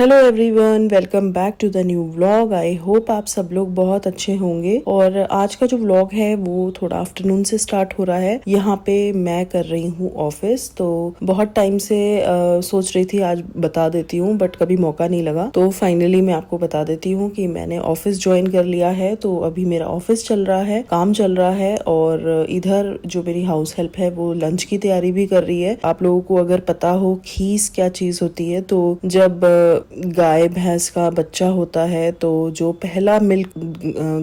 Hello everyone, welcome back to the new vlog. I hope आप सब लोग बहुत अच्छे होंगे। और आज का जो व्लॉग है वो थोड़ा आफ्टरनून से स्टार्ट हो रहा है। यहाँ पे मैं कर रही हूँ ऑफिस, तो बहुत टाइम से सोच रही थी आज बता देती हूँ, बट कभी मौका नहीं लगा। तो फाइनली मैं आपको बता देती हूँ कि मैंने ऑफिस ज्वाइन कर लिया है। तो अभी मेरा ऑफिस चल रहा है, काम चल रहा है, और इधर जो मेरी हाउस हेल्प है वो लंच की तैयारी भी कर रही है। आप लोगों को अगर पता हो खीस क्या चीज होती है, तो जब गाय भैंस का बच्चा होता है तो जो पहला मिल्क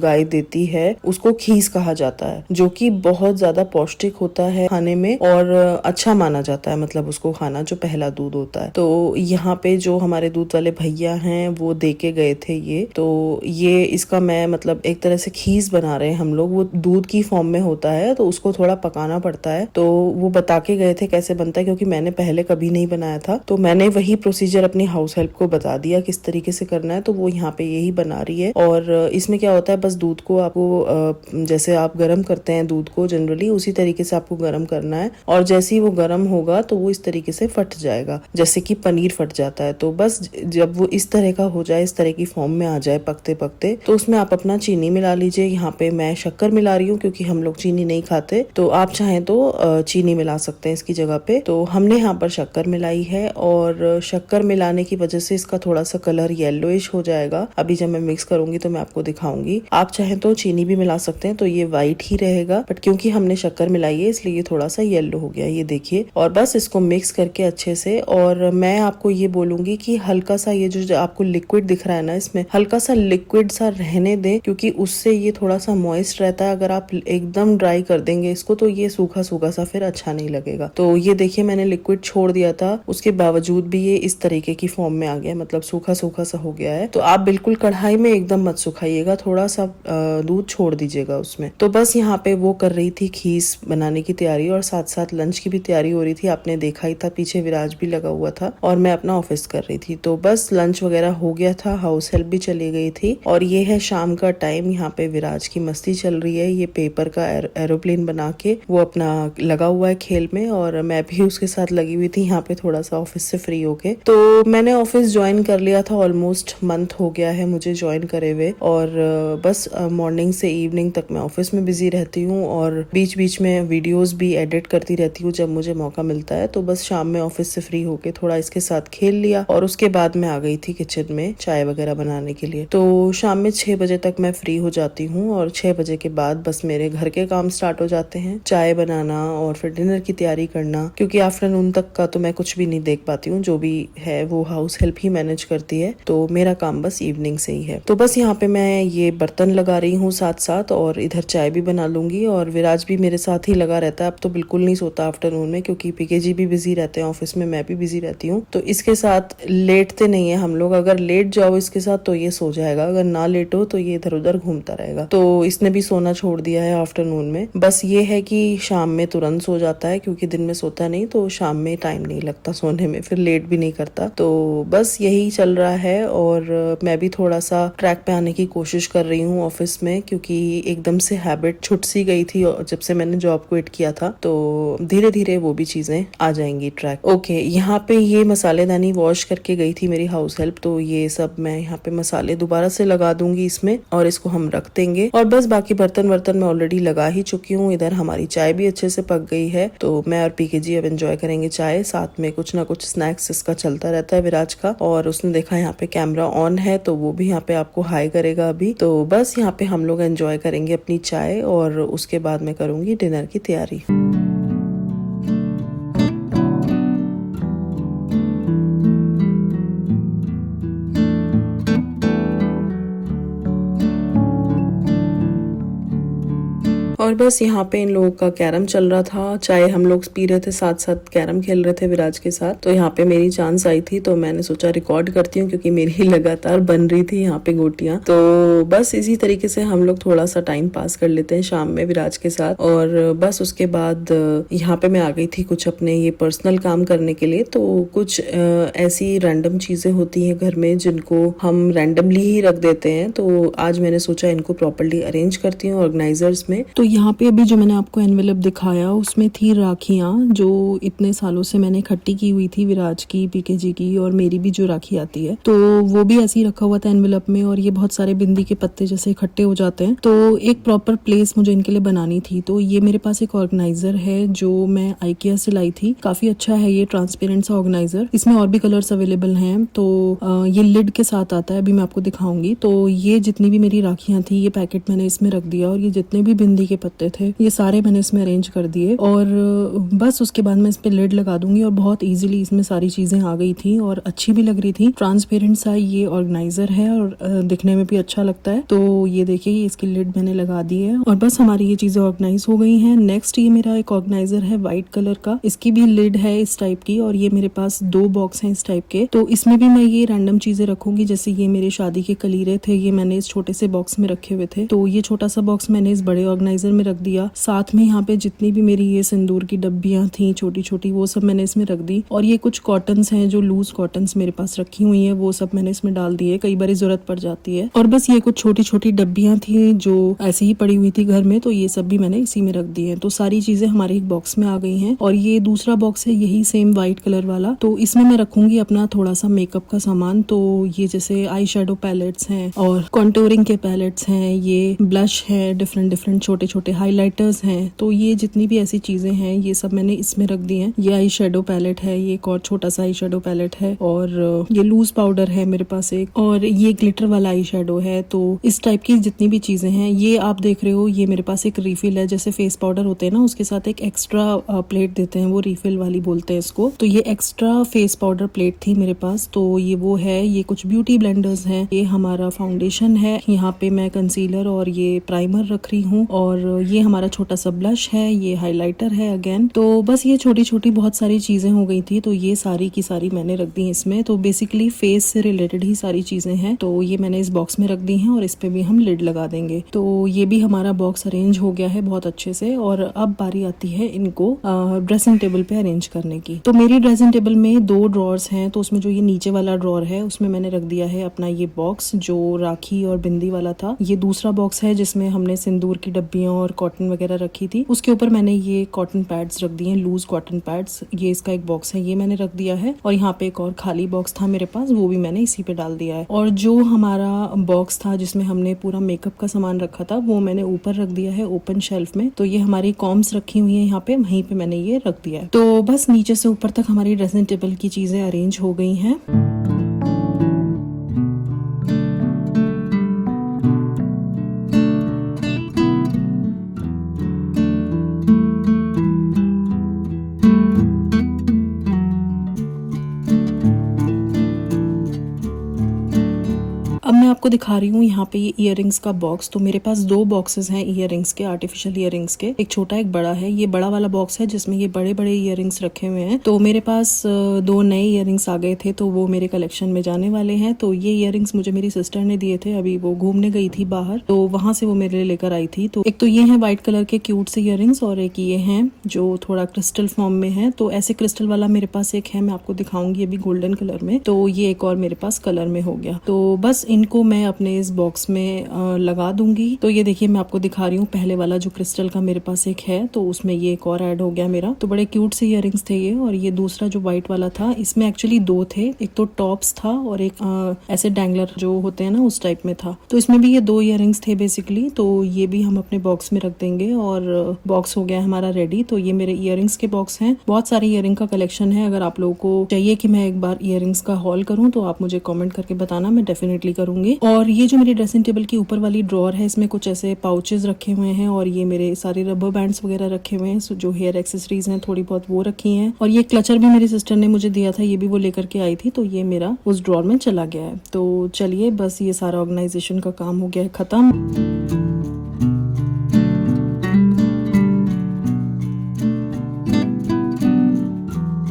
गाय देती है उसको खीस कहा जाता है, जो कि बहुत ज्यादा पौष्टिक होता है खाने में और अच्छा माना जाता है, मतलब उसको खाना जो पहला दूध होता है। तो यहाँ पे जो हमारे दूध वाले भैया हैं वो दे के गए थे ये, तो ये इसका मैं मतलब एक तरह से खीस बना रहे हैं हम लोग। वो दूध की फॉर्म में होता है तो उसको थोड़ा पकाना पड़ता है, तो वो बता के गए थे कैसे बनता है, क्योंकि मैंने पहले कभी नहीं बनाया था। तो मैंने वही प्रोसीजर अपनी हाउस हेल्प को बता दिया किस तरीके से करना है, तो वो यहाँ पे यही बना रही है। और इसमें क्या होता है, बस दूध को आपको जैसे आप गर्म करते हैं दूध को जनरली, उसी तरीके से आपको गर्म करना है। और जैसे ही वो गर्म होगा तो वो इस तरीके से फट जाएगा, जैसे कि पनीर फट जाता है। तो बस जब वो इस तरह का हो जाए, इस तरह की फॉर्म में आ जाए पकते पकते, तो उसमें आप अपना चीनी मिला लीजिए। यहाँ पे मैं शक्कर मिला रही हूँ क्योंकि हम लोग चीनी नहीं खाते, तो आप चाहें तो चीनी मिला सकते हैं इसकी जगह पे। तो हमने यहाँ पर शक्कर मिलाई है, और शक्कर मिलाने की वजह से इसका थोड़ा सा कलर येलोइश हो जाएगा। अभी जब मैं मिक्स करूंगी तो मैं आपको दिखाऊंगी। आप चाहें तो चीनी भी मिला सकते हैं, तो ये व्हाइट ही रहेगा, बट क्योंकि हमने शक्कर मिलाई है इसलिए ये थोड़ा सा येलो हो गया, ये देखिए। और बस इसको मिक्स करके अच्छे से, और मैं आपको ये बोलूंगी कि हल्का सा ये जो आपको लिक्विड दिख रहा है ना, इसमें हल्का सा लिक्विड सा रहने दें, क्योंकि उससे ये थोड़ा सा मॉइस्ट रहता है। अगर आप एकदम ड्राई कर देंगे इसको तो ये सूखा सूखा सा फिर अच्छा नहीं लगेगा। तो ये देखिए, मैंने लिक्विड छोड़ दिया था, उसके बावजूद भी ये इस तरीके की फॉर्म में आ गया, मतलब सूखा सूखा सा हो गया है। तो आप बिल्कुल कढ़ाई में एकदम मत सुखाइएगा, थोड़ा सा दूध छोड़ दीजिएगा उसमें। तो बस यहाँ पे वो कर रही थी खीस बनाने की तैयारी, और साथ साथ लंच की भी तैयारी हो रही थी। आपने देखा ही था, पीछे विराज भी लगा हुआ था और मैं अपना ऑफिस कर रही थी। तो बस लंच वगैरह हो गया था, हाउस हेल्प भी चली गई थी, और ये है शाम का टाइम। यहाँ पे विराज की मस्ती चल रही है, ये पेपर का एरोप्लेन बना के वो अपना लगा हुआ है खेल में, और मैं भी उसके साथ लगी हुई थी यहाँ पे थोड़ा सा ऑफिस से फ्री होके। तो मैंने ऑफिस ज्वाइन कर लिया था, ऑलमोस्ट मंथ हो गया है मुझे ज्वाइन करे हुए, और बस मॉर्निंग से इवनिंग तक मैं ऑफिस में बिजी रहती हूँ, और बीच बीच में वीडियोस भी एडिट करती रहती हूँ जब मुझे मौका मिलता है। तो बस शाम में ऑफिस से फ्री होके थोड़ा इसके साथ खेल लिया, और उसके बाद मैं आ गई थी किचन में चाय वगैरह बनाने के लिए। तो शाम में 6 बजे तक मैं फ्री हो जाती हूँ, और 6 बजे के बाद बस मेरे घर के काम स्टार्ट हो जाते हैं, चाय बनाना और फिर डिनर की तैयारी करना, क्योंकि आफ्टरनून तक का तो मैं कुछ भी नहीं देख पाती हूँ, जो भी है वो हाउस हेल्प ही मैनेज करती है। तो मेरा काम बस इवनिंग से ही है। तो बस यहाँ पे मैं ये बर्तन लगा रही हूँ साथ साथ, और इधर चाय भी बना लूंगी। और विराज भी मेरे साथ ही लगा रहता है, अब तो बिल्कुल नहीं सोता आफ्टरनून में, क्योंकि पीकेजी भी बिजी रहते हैं ऑफिस में, मैं भी बिजी रहती हूँ। तो इसके साथ लेटते नहीं है हम लोग। अगर लेट जाओ इसके साथ तो ये सो जाएगा, अगर ना लेटो तो ये इधर उधर घूमता रहेगा। तो इसने भी सोना छोड़ दिया है आफ्टरनून में। बस ये है कि शाम में तुरंत सो जाता है, क्योंकि दिन में सोता नहीं, तो शाम में टाइम नहीं लगता सोने में, फिर लेट भी नहीं करता। तो बस यही चल रहा है, और मैं भी थोड़ा सा ट्रैक पे आने की कोशिश कर रही हूँ ऑफिस में, क्योंकि एकदम से हैबिट छूट सी गई थी जब से मैंने जॉब क्विट किया था। तो धीरे धीरे वो भी चीजें आ जाएंगी ट्रैक। ओके, यहाँ पे ये मसालेदानी वॉश करके गई थी मेरी हाउस हेल्प, तो ये सब मैं यहाँ पे मसाले दोबारा से लगा दूंगी इसमें, और इसको हम रख देंगे। और बस बाकी बर्तन वर्तन मैं ऑलरेडी लगा ही चुकी हूँ। इधर हमारी चाय भी अच्छे से पक गई है, तो मैं और पीकेजी अब एंजॉय करेंगे चाय, साथ में कुछ ना कुछ स्नैक्स इसका चलता रहता है विराज का। और उसने देखा यहाँ पे कैमरा ऑन है, तो वो भी यहाँ पे आपको हाई करेगा अभी। तो बस यहाँ पे हम लोग एंजॉय करेंगे अपनी चाय, और उसके बाद मैं करूंगी डिनर की तैयारी। और बस यहाँ पे इन लोगों का कैरम चल रहा था, चाय हम लोग पी रहे थे, साथ साथ कैरम खेल रहे थे विराज के साथ। तो यहाँ पे मेरी चांस आई थी, तो मैंने सोचा रिकॉर्ड करती हूँ, क्योंकि मेरी लगातार बन रही थी यहाँ पे गोटियां। तो बस इसी तरीके से हम लोग थोड़ा सा टाइम पास कर लेते हैं शाम में विराज के साथ। और बस उसके बाद यहाँ पे मैं आ गई थी कुछ अपने ये पर्सनल काम करने के लिए। तो कुछ ऐसी रैंडम चीजें होती हैं घर में जिनको हम रैंडमली ही रख देते हैं, तो आज मैंने सोचा इनको प्रॉपर्ली अरेंज करती हूँ ऑर्गेनाइजर्स में। तो यहाँ यहाँ पे अभी जो मैंने आपको एनवेलप दिखाया उसमें थी राखियाँ जो इतने सालों से मैंने इकट्ठी की हुई थी, विराज की, पीकेजी की और मेरी भी जो राखी आती है, तो वो भी ऐसे ही रखा हुआ था एनवेलप में। और ये बहुत सारे बिंदी के पत्ते जैसे इकट्ठे हो जाते हैं, तो एक प्रॉपर प्लेस मुझे इनके लिए बनानी थी। तो ये मेरे पास एक ऑर्गेनाइजर है जो मैं आइकिया से लाई थी, काफी अच्छा है ये ट्रांसपेरेंट सा ऑर्गेनाइजर। इसमें और भी कलर्स अवेलेबल हैं। तो ये लिड के साथ आता है, अभी मैं आपको दिखाऊंगी। तो ये जितनी भी मेरी राखियां थी ये पैकेट मैंने इसमें रख दिया, और ये जितने भी बिंदी के पत्ते थे ये सारे मैंने इसमें अरेंज कर दिए। और बस उसके बाद मैं इस पे लिड लगा दूंगी। और बहुत इजीली इसमें सारी चीजें आ गई थी और अच्छी भी लग रही थी। ट्रांसपेरेंट सा ये ऑर्गेनाइजर है और दिखने में भी अच्छा लगता है। तो ये देखिए इसकी लिड मैंने लगा दी है और बस हमारी ये चीजें ऑर्गेनाइज हो गई हैं। नेक्स्ट ये मेरा एक ऑर्गेनाइजर है व्हाइट कलर का, इसकी भी लिड है इस टाइप की, और ये मेरे पास 2 बॉक्स हैं इस टाइप के। तो इसमें भी मैं ये रैंडम चीजें रखूंगी, जैसे ये मेरे शादी के कलीरे थे, ये मैंने इस छोटे से बॉक्स में रखे हुए थे, तो ये छोटा सा बॉक्स मैंने इस बड़े ऑर्गेनाइजर में रख दिया। साथ में यहाँ पे जितनी भी मेरी ये सिंदूर की डब्बियां थी छोटी छोटी, वो सब मैंने इसमें रख दी। और ये कुछ कॉटन्स हैं जो लूज कॉटन्स मेरे पास रखी हुई है, वो सब मैंने इसमें डाल दिए, कई बार जरूरत पड़ जाती है। और बस ये कुछ छोटी छोटी डब्बियां थी जो ऐसे ही पड़ी हुई थी घर में, तो ये सब भी मैंने इसी में रख दी है। तो सारी चीजें हमारे एक बॉक्स में आ गई हैं। और ये दूसरा बॉक्स है यही सेम व्हाइट कलर वाला, तो इसमें मैं रखूंगी अपना थोड़ा सा मेकअप का सामान। तो ये जैसे आई शेडो पैलेट्स हैं और कॉन्टोरिंग के पैलेट्स हैं, ये ब्लश है, डिफरेंट डिफरेंट छोटे छोटे हाईलाइटर्स हैं। तो ये जितनी भी ऐसी चीजें हैं ये सब मैंने इसमें रख दी हैं। ये आई शेडो पैलेट है, ये एक और छोटा सा आई शेडो पैलेट है, और ये लूज पाउडर है मेरे पास एक, और ये ग्लिटर वाला आई शेडो है। तो इस टाइप की जितनी भी चीजें हैं, ये आप देख रहे हो, ये मेरे पास एक रिफिल है, जैसे फेस पाउडर होते हैं ना उसके साथ एक एक्स्ट्रा प्लेट देते हैं, वो रिफिल वाली बोलते हैं इसको। तो ये एक्स्ट्रा फेस पाउडर प्लेट थी मेरे पास, तो ये वो है। ये कुछ ब्यूटी ब्लेंडर्स हैं, ये हमारा फाउंडेशन है, यहाँ पे मैं कंसीलर और ये प्राइमर रख रही हूँ, और ये हमारा छोटा सा ब्लश है, ये हाइलाइटर है अगेन। तो बस ये छोटी छोटी बहुत सारी चीजें हो गई थी, तो ये सारी की सारी मैंने रख दी इसमें। तो बेसिकली फेस से रिलेटेड ही सारी चीजें हैं, तो ये मैंने इस बॉक्स में रख दी हैं और इस पे भी हम लिड लगा देंगे। तो ये भी हमारा बॉक्स अरेंज हो गया है बहुत अच्छे से। और अब बारी आती है इनको ड्रेसिंग टेबल पे अरेंज करने की। तो मेरी ड्रेसिंग टेबल में 2 ड्रॉर्स हैं, तो उसमें जो ये नीचे वाला ड्रॉर है उसमें मैंने रख दिया है अपना ये बॉक्स जो राखी और बिंदी वाला था। ये दूसरा बॉक्स है जिसमें हमने सिंदूर की डब्बियां और कॉटन वगैरह रखी थी, उसके ऊपर मैंने ये कॉटन पैड्स रख दिए, लूज कॉटन पैड्स। ये इसका एक बॉक्स है, ये मैंने रख दिया है। और यहाँ पे एक और खाली बॉक्स था मेरे पास, वो भी मैंने इसी पे डाल दिया है। और जो हमारा बॉक्स था जिसमें हमने पूरा मेकअप का सामान रखा था, वो मैंने ऊपर रख दिया है ओपन शेल्फ में। तो ये हमारी कॉम्स रखी हुई है यहाँ पे, वहीं पे मैंने ये रख दिया है। तो बस नीचे से ऊपर तक हमारी ड्रेसिंग टेबल की चीजें अरेंज हो गई हैं। अब मैं आपको दिखा रही हूँ यहाँ पे ये इयररिंग्स का बॉक्स। तो मेरे पास 2 बॉक्सेस हैं इयररिंग्स के, आर्टिफिशियल इयररिंग्स के, एक छोटा एक बड़ा है। ये बड़ा वाला बॉक्स है जिसमें ये बड़े बड़े इयररिंग्स रखे हुए हैं। तो मेरे पास 2 नए इयररिंग्स आ गए थे, तो वो मेरे कलेक्शन में जाने वाले हैं। तो ये इयररिंग्स मुझे मेरी सिस्टर ने दिए थे, अभी वो घूमने गई थी बाहर, तो वहां से वो मेरे लिए लेकर आई थी। तो एक तो ये है व्हाइट कलर के क्यूट से इयररिंग्स, और एक ये है जो थोड़ा क्रिस्टल फॉर्म में है। तो ऐसे क्रिस्टल वाला मेरे पास एक है, मैं आपको दिखाऊंगी अभी गोल्डन कलर में। तो ये एक और मेरे पास कलर में हो गया। तो बस इनको मैं अपने इस बॉक्स में लगा दूंगी। तो ये देखिए मैं आपको दिखा रही हूँ, पहले वाला जो क्रिस्टल का मेरे पास एक है, तो उसमें ये एक और ऐड हो गया मेरा। तो बड़े क्यूट से इयररिंग्स थे ये। और ये दूसरा जो व्हाइट वाला था, इसमें एक्चुअली 2 थे, एक तो टॉप्स था और एक ऐसे डैंगलर जो होते हैं ना उस टाइप में था। तो इसमें भी ये 2 इयररिंग्स थे बेसिकली। तो ये भी हम अपने बॉक्स में रख देंगे और बॉक्स हो गया हमारा रेडी। तो ये मेरे इयररिंग्स के बॉक्स हैं, बहुत सारे इयररिंग का कलेक्शन है। अगर आप लोगों को चाहिए कि मैं एक बार इयररिंग्स का हॉल करूँ तो आप मुझे कॉमेंट करके बताना, मैं डेफिनेटली करूंगी। और ये जो मेरी ड्रेसिंग टेबल की ऊपर वाली ड्रॉर है, इसमें कुछ ऐसे पाउचेस रखे हुए हैं, और ये मेरे सारे रबर बैंड्स वगैरह रखे हुए हैं, जो हेयर एक्सेसरीज हैं थोड़ी बहुत वो रखी हैं। और ये क्लचर भी मेरी सिस्टर ने मुझे दिया था, ये भी वो लेकर के आई थी, तो ये मेरा उस ड्रॉर में चला गया है। तो चलिए बस ये सारा ऑर्गेनाइजेशन का काम हो गया है खत्म।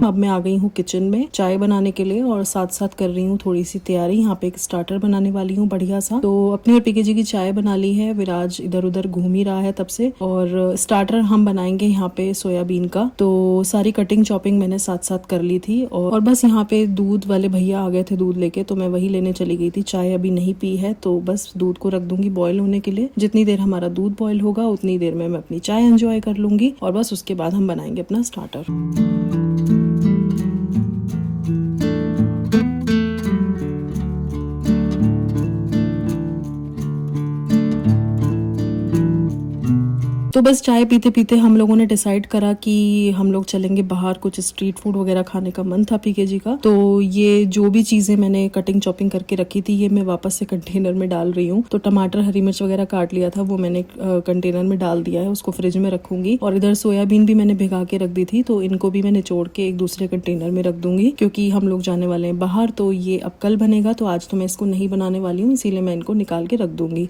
अब मैं आ गई हूँ किचन में चाय बनाने के लिए और साथ साथ कर रही हूँ थोड़ी सी तैयारी। यहाँ पे एक स्टार्टर बनाने वाली हूँ बढ़िया सा। तो अपनी और पीके जी की चाय बना ली है। विराज इधर उधर घूम ही रहा है तब से। और स्टार्टर हम बनाएंगे यहाँ पे सोयाबीन का। तो सारी कटिंग चॉपिंग मैंने साथ साथ कर ली थी और बस यहाँ पे दूध वाले भैया आ गए थे दूध लेके, तो मैं वही लेने चली गई थी। चाय अभी नहीं पी है तो बस दूध को रख दूंगी बॉईल होने के लिए। जितनी देर हमारा दूध बॉईल होगा उतनी देर में मैं अपनी चाय एंजॉय कर लूंगी और बस उसके बाद हम बनाएंगे अपना स्टार्टर। तो बस चाय पीते पीते हम लोगों ने डिसाइड करा कि हम लोग चलेंगे बाहर, कुछ स्ट्रीट फूड वगैरह खाने का मन था पीके जी का। तो ये जो भी चीजें मैंने कटिंग चॉपिंग करके रखी थी ये मैं वापस से कंटेनर में डाल रही हूँ। तो टमाटर हरी मिर्च वगैरह काट लिया था वो मैंने कंटेनर में डाल दिया है, उसको फ्रिज में रखूंगी। और इधर सोयाबीन भी मैंने भिगा के रख दी थी तो इनको भी मैं निचोड़ के एक दूसरे कंटेनर में रख दूंगी क्योंकि हम लोग जाने वाले हैं बाहर। तो ये अब कल बनेगा, तो आज तो मैं इसको नहीं बनाने वाली हूँ, इसीलिए मैं इनको निकाल के रख दूंगी।